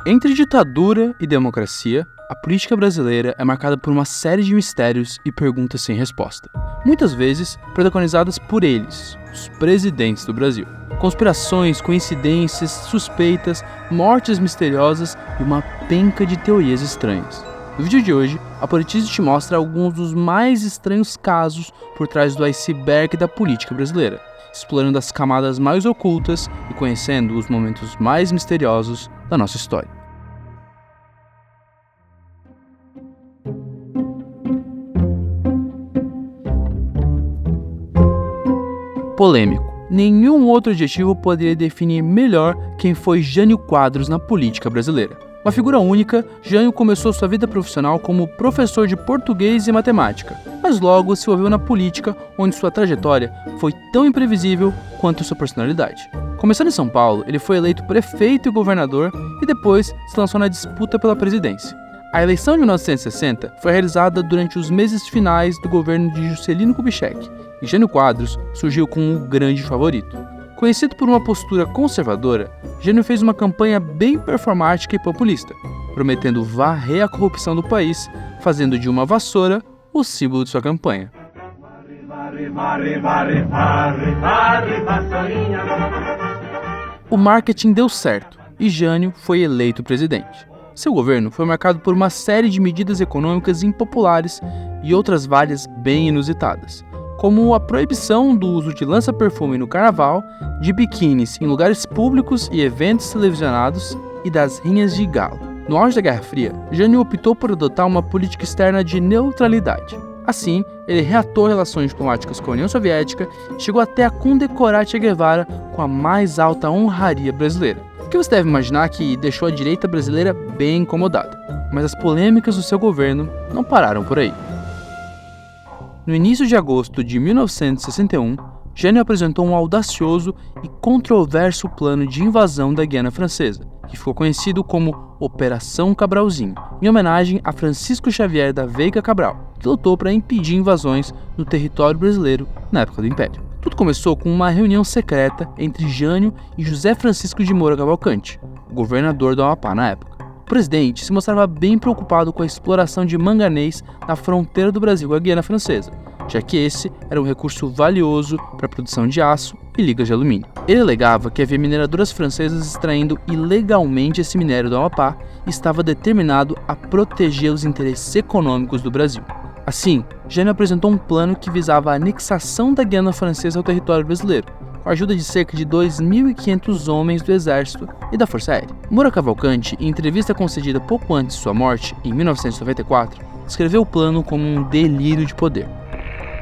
Entre ditadura e democracia, a política brasileira é marcada por uma série de mistérios e perguntas sem resposta. Muitas vezes protagonizadas por eles, os presidentes do Brasil. Conspirações, coincidências, suspeitas, mortes misteriosas e uma penca de teorias estranhas. No vídeo de hoje, a Politize te mostra alguns dos mais estranhos casos por trás do iceberg da política brasileira, explorando as camadas mais ocultas e conhecendo os momentos mais misteriosos da nossa história. Polêmico. Nenhum outro adjetivo poderia definir melhor quem foi Jânio Quadros na política brasileira. Uma figura única, Jânio começou sua vida profissional como professor de português e matemática, mas logo se envolveu na política, onde sua trajetória foi tão imprevisível quanto sua personalidade. Começando em São Paulo, ele foi eleito prefeito e governador e depois se lançou na disputa pela presidência. A eleição de 1960 foi realizada durante os meses finais do governo de Juscelino Kubitschek, e Jânio Quadros surgiu como o grande favorito. Conhecido por uma postura conservadora, Jânio fez uma campanha bem performática e populista, prometendo varrer a corrupção do país, fazendo de uma vassoura o símbolo de sua campanha. O marketing deu certo e Jânio foi eleito presidente. Seu governo foi marcado por uma série de medidas econômicas impopulares e outras várias bem inusitadas, como a proibição do uso de lança-perfume no carnaval, de biquínis em lugares públicos e eventos televisionados e das rinhas de galo. No auge da Guerra Fria, Jânio optou por adotar uma política externa de neutralidade. Assim, ele reatou relações diplomáticas com a União Soviética e chegou até a condecorar Che Guevara com a mais alta honraria brasileira. O que você deve imaginar que deixou a direita brasileira bem incomodada. Mas as polêmicas do seu governo não pararam por aí. No início de agosto de 1961, Jânio apresentou um audacioso e controverso plano de invasão da Guiana Francesa, que ficou conhecido como Operação Cabralzinho, em homenagem a Francisco Xavier da Veiga Cabral, que lutou para impedir invasões no território brasileiro na época do Império. Tudo começou com uma reunião secreta entre Jânio e José Francisco de Moura Cavalcante, o governador do Amapá na época. O presidente se mostrava bem preocupado com a exploração de manganês na fronteira do Brasil com a Guiana Francesa, já que esse era um recurso valioso para a produção de aço e ligas de alumínio. Ele alegava que havia mineradoras francesas extraindo ilegalmente esse minério do Amapá e estava determinado a proteger os interesses econômicos do Brasil. Assim, Jânio apresentou um plano que visava a anexação da Guiana Francesa ao território brasileiro, com a ajuda de cerca de 2.500 homens do Exército e da Força Aérea. Moura Cavalcante, em entrevista concedida pouco antes de sua morte, em 1994, descreveu o plano como um delírio de poder.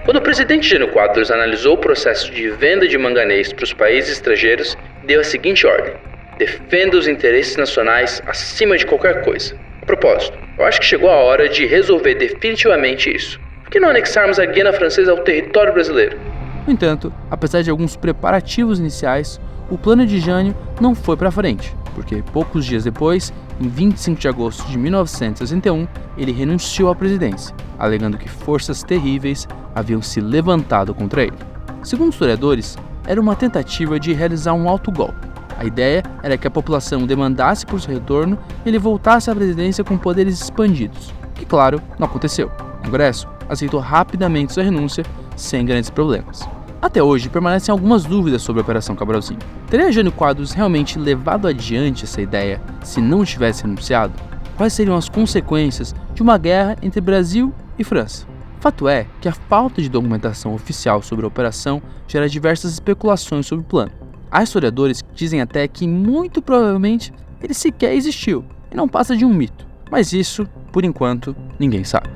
Quando o presidente Jânio Quadros analisou o processo de venda de manganês para os países estrangeiros, deu a seguinte ordem: defenda os interesses nacionais acima de qualquer coisa. A propósito, eu acho que chegou a hora de resolver definitivamente isso. Por que não anexarmos a Guiana Francesa ao território brasileiro? No entanto, apesar de alguns preparativos iniciais, o plano de Jânio não foi para frente, porque poucos dias depois, em 25 de agosto de 1961, ele renunciou à presidência, alegando que forças terríveis haviam se levantado contra ele. Segundo historiadores, era uma tentativa de realizar um autogolpe. A ideia era que a população demandasse por seu retorno e ele voltasse à presidência com poderes expandidos, que, claro, não aconteceu. O Congresso aceitou rapidamente sua renúncia, sem grandes problemas. Até hoje, permanecem algumas dúvidas sobre a Operação Cabralzinho. Teria Jânio Quadros realmente levado adiante essa ideia se não tivesse renunciado? Quais seriam as consequências de uma guerra entre Brasil e França? Fato é que a falta de documentação oficial sobre a operação gera diversas especulações sobre o plano. Há historiadores que dizem até que, muito provavelmente, ele sequer existiu e não passa de um mito. Mas isso, por enquanto, ninguém sabe.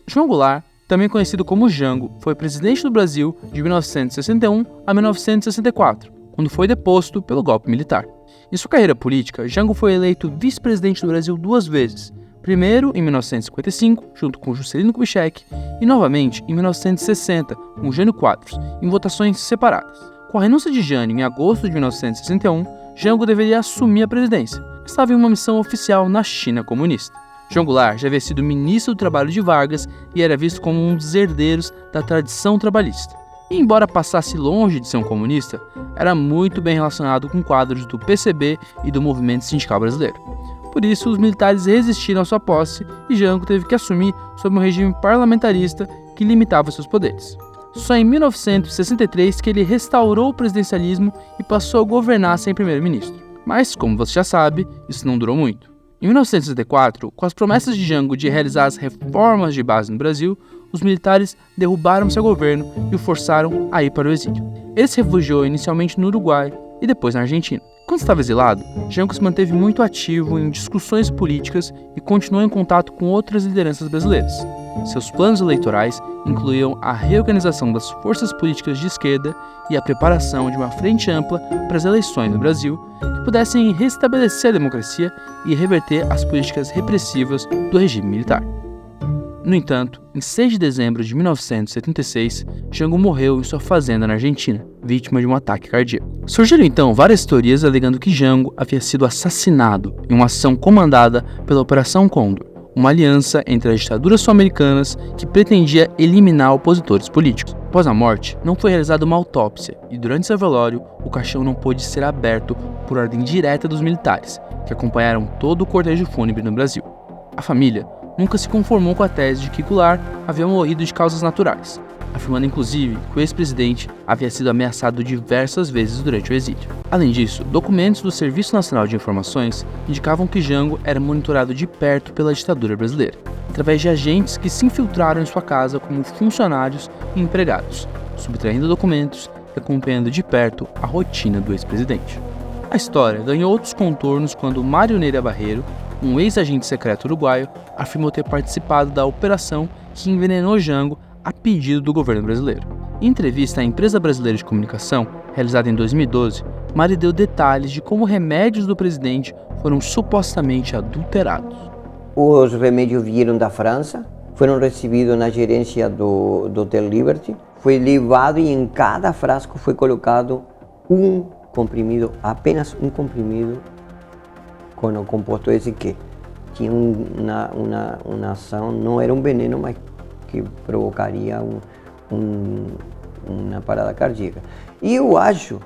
João Goulart, também conhecido como Jango, foi presidente do Brasil de 1961 a 1964, quando foi deposto pelo golpe militar. Em sua carreira política, Jango foi eleito vice-presidente do Brasil 2 vezes, primeiro em 1955, junto com Juscelino Kubitschek, e novamente em 1960, com Jânio Quadros, em votações separadas. Com a renúncia de Jânio em agosto de 1961, Jango deveria assumir a presidência, mas estava em uma missão oficial na China comunista. João Goulart já havia sido ministro do Trabalho de Vargas e era visto como um dos herdeiros da tradição trabalhista. E embora passasse longe de ser um comunista, era muito bem relacionado com quadros do PCB e do movimento sindical brasileiro. Por isso, os militares resistiram à sua posse e Jango teve que assumir sob um regime parlamentarista que limitava seus poderes. Só em 1963 que ele restaurou o presidencialismo e passou a governar sem primeiro-ministro. Mas, como você já sabe, isso não durou muito. Em 1964, com as promessas de Jango de realizar as reformas de base no Brasil, os militares derrubaram seu governo e o forçaram a ir para o exílio. Ele se refugiou inicialmente no Uruguai e depois na Argentina. Quando estava exilado, Jango se manteve muito ativo em discussões políticas e continuou em contato com outras lideranças brasileiras. Seus planos eleitorais incluíam a reorganização das forças políticas de esquerda e a preparação de uma frente ampla para as eleições no Brasil que pudessem restabelecer a democracia e reverter as políticas repressivas do regime militar. No entanto, em 6 de dezembro de 1976, Jango morreu em sua fazenda na Argentina, vítima de um ataque cardíaco. Surgiram então várias teorias alegando que Jango havia sido assassinado em uma ação comandada pela Operação Condor, uma aliança entre as ditaduras sul-americanas que pretendia eliminar opositores políticos. Após a morte, não foi realizada uma autópsia e durante seu velório, o caixão não pôde ser aberto por ordem direta dos militares, que acompanharam todo o cortejo fúnebre no Brasil. A família nunca se conformou com a tese de que Goulart havia morrido de causas naturais, afirmando inclusive que o ex-presidente havia sido ameaçado diversas vezes durante o exílio. Além disso, documentos do Serviço Nacional de Informações indicavam que Jango era monitorado de perto pela ditadura brasileira, através de agentes que se infiltraram em sua casa como funcionários e empregados, subtraindo documentos e acompanhando de perto a rotina do ex-presidente. A história ganhou outros contornos quando Mário Neira Barreiro, um ex-agente secreto uruguaio, afirmou ter participado da operação que envenenou Jango a pedido do governo brasileiro. Em entrevista à Empresa Brasileira de Comunicação, realizada em 2012, Mário deu detalhes de como remédios do presidente foram supostamente adulterados. Os remédios vieram da França, foram recebidos na gerência do Hotel Liberty, foi levado e em cada frasco foi colocado um comprimido, apenas um comprimido, com o composto esse que tinha uma ação, não era um veneno, mas que provocaria uma parada cardíaca. E eu acho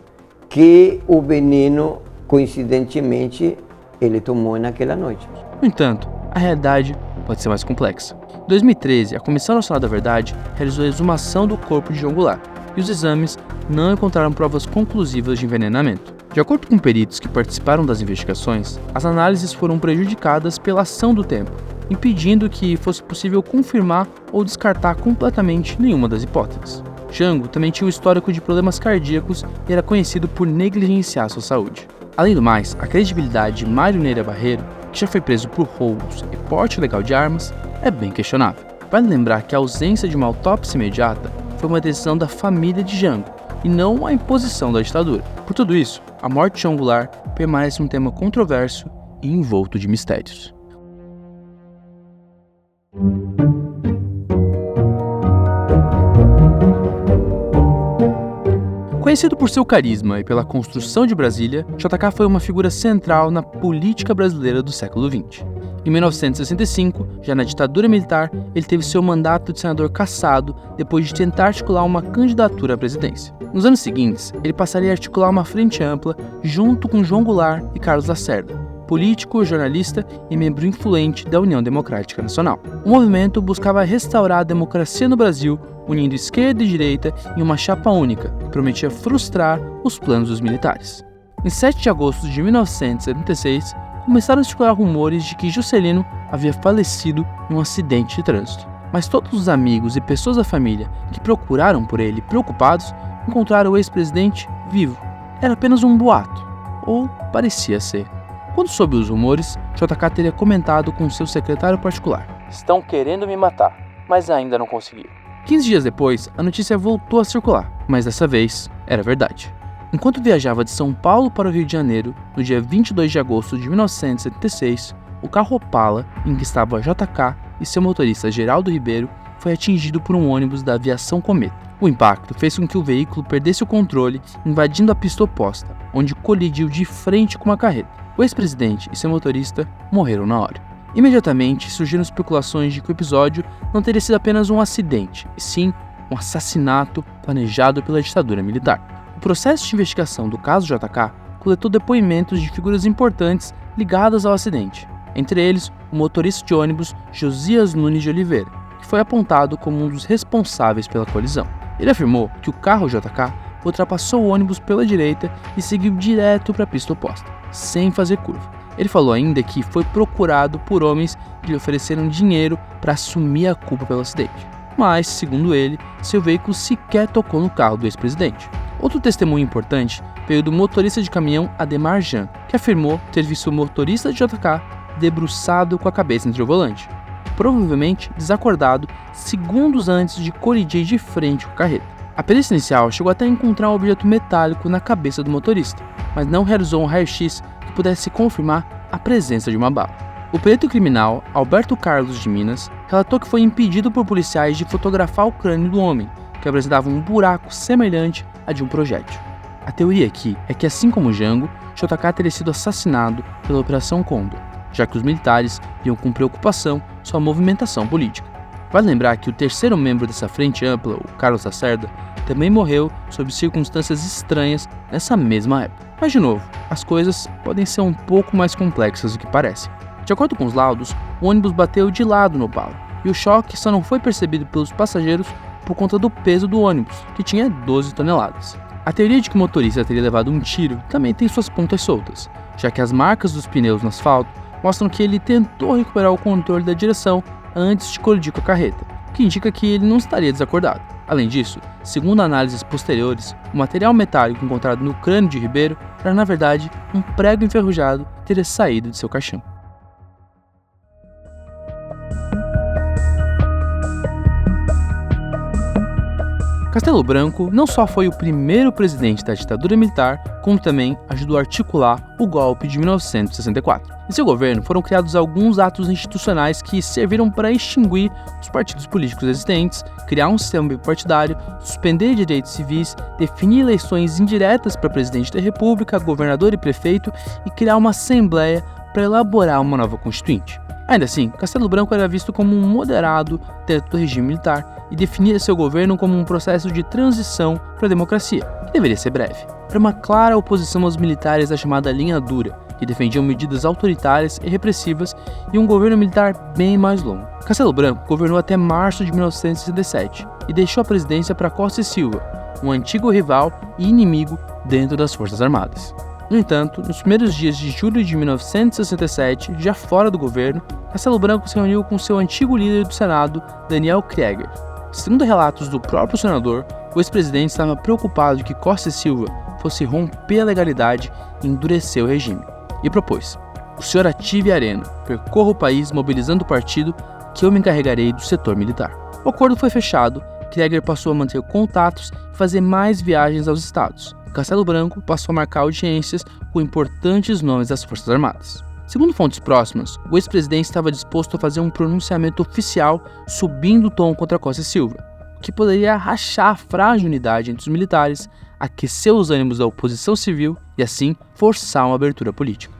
que o veneno, coincidentemente, ele tomou naquela noite. No entanto, a realidade pode ser mais complexa. Em 2013, a Comissão Nacional da Verdade realizou a exumação do corpo de João Goulart e os exames não encontraram provas conclusivas de envenenamento. De acordo com peritos que participaram das investigações, as análises foram prejudicadas pela ação do tempo, impedindo que fosse possível confirmar ou descartar completamente nenhuma das hipóteses. Jango também tinha um histórico de problemas cardíacos e era conhecido por negligenciar sua saúde. Além do mais, a credibilidade de Mário Neira Barreiro, que já foi preso por roubos e porte ilegal de armas, é bem questionável. Vale lembrar que a ausência de uma autópsia imediata foi uma decisão da família de Jango, e não a imposição da ditadura. Por tudo isso, a morte de João Goulart permanece um tema controverso e envolto de mistérios. Conhecido por seu carisma e pela construção de Brasília, JK foi uma figura central na política brasileira do século XX. Em 1965, já na ditadura militar, ele teve seu mandato de senador cassado depois de tentar articular uma candidatura à presidência. Nos anos seguintes, ele passaria a articular uma frente ampla junto com João Goulart e Carlos Lacerda, político, jornalista e membro influente da União Democrática Nacional. O movimento buscava restaurar a democracia no Brasil, unindo esquerda e direita em uma chapa única, que prometia frustrar os planos dos militares. Em 7 de agosto de 1976, começaram a circular rumores de que Juscelino havia falecido em um acidente de trânsito. Mas todos os amigos e pessoas da família que procuraram por ele preocupados, encontraram o ex-presidente vivo. Era apenas um boato, ou parecia ser. Quando soube os rumores, JK teria comentado com seu secretário particular: "Estão querendo me matar, mas ainda não conseguiram." 15 dias depois, a notícia voltou a circular, mas dessa vez era verdade. Enquanto viajava de São Paulo para o Rio de Janeiro, no dia 22 de agosto de 1976, o carro Opala, em que estava JK e seu motorista Geraldo Ribeiro, foi atingido por um ônibus da aviação Cometa. O impacto fez com que o veículo perdesse o controle, invadindo a pista oposta, onde colidiu de frente com uma carreta. O ex-presidente e seu motorista morreram na hora. Imediatamente surgiram especulações de que o episódio não teria sido apenas um acidente, e sim um assassinato planejado pela ditadura militar. O processo de investigação do caso JK coletou depoimentos de figuras importantes ligadas ao acidente, entre eles o motorista de ônibus Josias Nunes de Oliveira, que foi apontado como um dos responsáveis pela colisão. Ele afirmou que o carro JK ultrapassou o ônibus pela direita e seguiu direto para a pista oposta, sem fazer curva. Ele falou ainda que foi procurado por homens que lhe ofereceram dinheiro para assumir a culpa pelo acidente. Mas, segundo ele, seu veículo sequer tocou no carro do ex-presidente. Outro testemunho importante veio do motorista de caminhão Ademar Jean, que afirmou ter visto o motorista de JK debruçado com a cabeça entre o volante, provavelmente desacordado segundos antes de colidir de frente com a carreta. A perícia inicial chegou até a encontrar um objeto metálico na cabeça do motorista, mas não realizou um raio-x que pudesse confirmar a presença de uma bala. O perito criminal Alberto Carlos de Minas relatou que foi impedido por policiais de fotografar o crânio do homem, que apresentava um buraco semelhante a de um projétil. A teoria aqui é que, assim como Jango, JK teria sido assassinado pela Operação Condor, já que os militares viam com preocupação sua movimentação política. Vale lembrar que o terceiro membro dessa frente ampla, o Carlos Lacerda, também morreu sob circunstâncias estranhas nessa mesma época. Mas, de novo, as coisas podem ser um pouco mais complexas do que parecem. De acordo com os laudos, o ônibus bateu de lado no palo, e o choque só não foi percebido pelos passageiros por conta do peso do ônibus, que tinha 12 toneladas. A teoria de que o motorista teria levado um tiro também tem suas pontas soltas, já que as marcas dos pneus no asfalto mostram que ele tentou recuperar o controle da direção antes de colidir com a carreta, o que indica que ele não estaria desacordado. Além disso, segundo análises posteriores, o material metálico encontrado no crânio de Ribeiro era, na verdade, um prego enferrujado que teria saído de seu caixão. Castelo Branco não só foi o primeiro presidente da ditadura militar, como também ajudou a articular o golpe de 1964. Em seu governo foram criados alguns atos institucionais que serviram para extinguir os partidos políticos existentes, criar um sistema bipartidário, suspender direitos civis, definir eleições indiretas para presidente da República, governador e prefeito e criar uma assembleia para elaborar uma nova constituinte. Ainda assim, Castelo Branco era visto como um moderado dentro do regime militar e definia seu governo como um processo de transição para a democracia, que deveria ser breve. Era uma clara oposição aos militares da chamada linha dura, que defendiam medidas autoritárias e repressivas e um governo militar bem mais longo. Castelo Branco governou até março de 1967 e deixou a presidência para Costa e Silva, um antigo rival e inimigo dentro das Forças Armadas. No entanto, nos primeiros dias de julho de 1967, já fora do governo, Castelo Branco se reuniu com seu antigo líder do Senado, Daniel Krieger. Segundo relatos do próprio senador, o ex-presidente estava preocupado de que Costa e Silva fosse romper a legalidade e endurecer o regime, e propôs: "O senhor ative a arena, percorra o país mobilizando o partido, que eu me encarregarei do setor militar." O acordo foi fechado, Krieger passou a manter contatos e fazer mais viagens aos estados. Castelo Branco passou a marcar audiências com importantes nomes das Forças Armadas. Segundo fontes próximas, o ex-presidente estava disposto a fazer um pronunciamento oficial subindo o tom contra Costa e Silva, o que poderia rachar a frágil unidade entre os militares, aquecer os ânimos da oposição civil e, assim, forçar uma abertura política.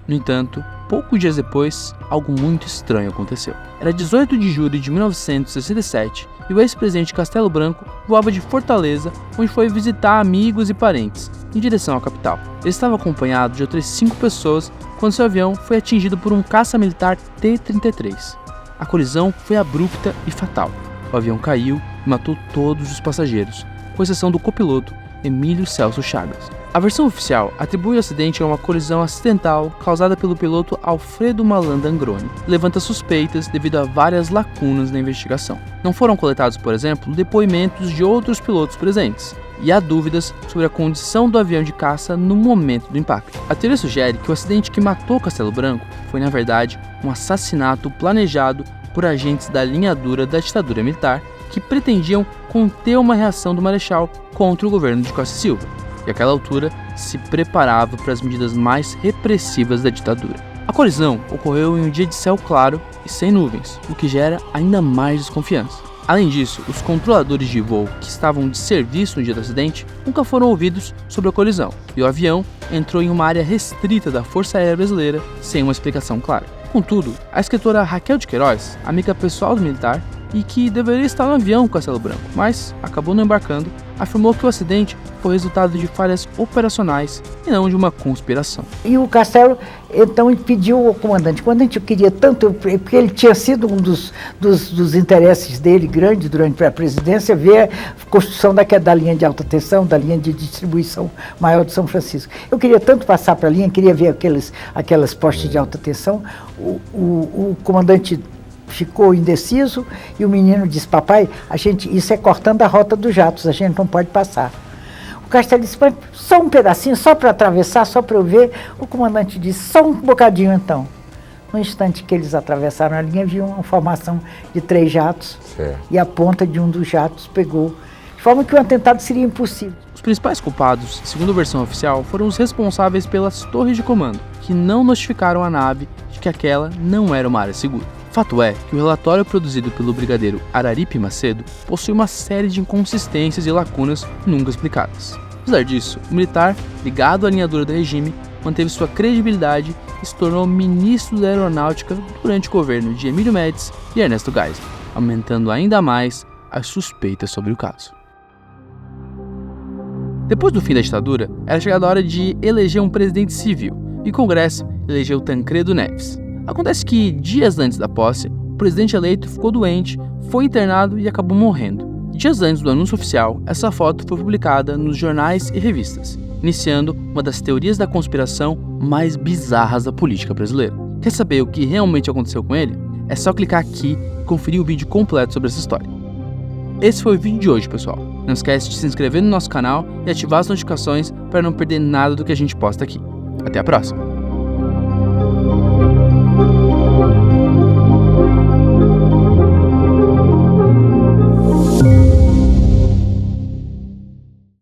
No entanto, poucos dias depois, algo muito estranho aconteceu. Era 18 de julho de 1967 e o ex-presidente Castelo Branco voava de Fortaleza, onde foi visitar amigos e parentes, em direção à capital. Ele estava acompanhado de outras 5 pessoas quando seu avião foi atingido por um caça-militar T-33. A colisão foi abrupta e fatal. O avião caiu e matou todos os passageiros, com exceção do copiloto Emílio Celso Chagas. A versão oficial atribui o acidente a uma colisão acidental causada pelo piloto Alfredo Malan Dangrone e levanta suspeitas devido a várias lacunas na investigação. Não foram coletados, por exemplo, depoimentos de outros pilotos presentes, e há dúvidas sobre a condição do avião de caça no momento do impacto. A teoria sugere que o acidente que matou Castelo Branco foi, na verdade, um assassinato planejado por agentes da linha dura da ditadura militar que pretendiam conter uma reação do Marechal contra o governo de Costa e Silva, e àquela altura se preparava para as medidas mais repressivas da ditadura. A colisão ocorreu em um dia de céu claro e sem nuvens, o que gera ainda mais desconfiança. Além disso, os controladores de voo que estavam de serviço no dia do acidente nunca foram ouvidos sobre a colisão, e o avião entrou em uma área restrita da Força Aérea Brasileira sem uma explicação clara. Contudo, a escritora Raquel de Queiroz, amiga pessoal do militar, e que deveria estar no avião com Castelo Branco, mas acabou não embarcando, afirmou que o acidente foi resultado de falhas operacionais e não de uma conspiração. E o Castelo, então, pediu ao comandante, eu queria tanto, porque ele tinha sido um dos interesses dele grande durante a presidência, ver a construção da linha de alta tensão, da linha de distribuição maior de São Francisco. Eu queria tanto passar para a linha, queria ver aquelas postes de alta tensão. O comandante ficou indeciso e o menino disse: papai, isso é cortando a rota dos jatos, a gente não pode passar. O Castelo disse: mas só um pedacinho, só para atravessar, só para eu ver. O comandante disse: só um bocadinho então. No instante que eles atravessaram a linha, viu uma formação de 3 jatos, certo, e a ponta de um dos jatos pegou, de forma que o atentado seria impossível. Os principais culpados, segundo a versão oficial, foram os responsáveis pelas torres de comando, que não notificaram a nave de que aquela não era uma área segura. Fato é que o relatório produzido pelo brigadeiro Araripe Macedo possui uma série de inconsistências e lacunas nunca explicadas. Apesar disso, o militar, ligado à alinhadura do regime, manteve sua credibilidade e se tornou ministro da Aeronáutica durante o governo de Emílio Médici e Ernesto Geisel, aumentando ainda mais as suspeitas sobre o caso. Depois do fim da ditadura, era chegada a hora de eleger um presidente civil, e o Congresso elegeu Tancredo Neves. Acontece que, dias antes da posse, o presidente eleito ficou doente, foi internado e acabou morrendo. Dias antes do anúncio oficial, essa foto foi publicada nos jornais e revistas, iniciando uma das teorias da conspiração mais bizarras da política brasileira. Quer saber o que realmente aconteceu com ele? É só clicar aqui e conferir o vídeo completo sobre essa história. Esse foi o vídeo de hoje, pessoal. Não esquece de se inscrever no nosso canal e ativar as notificações para não perder nada do que a gente posta aqui. Até a próxima!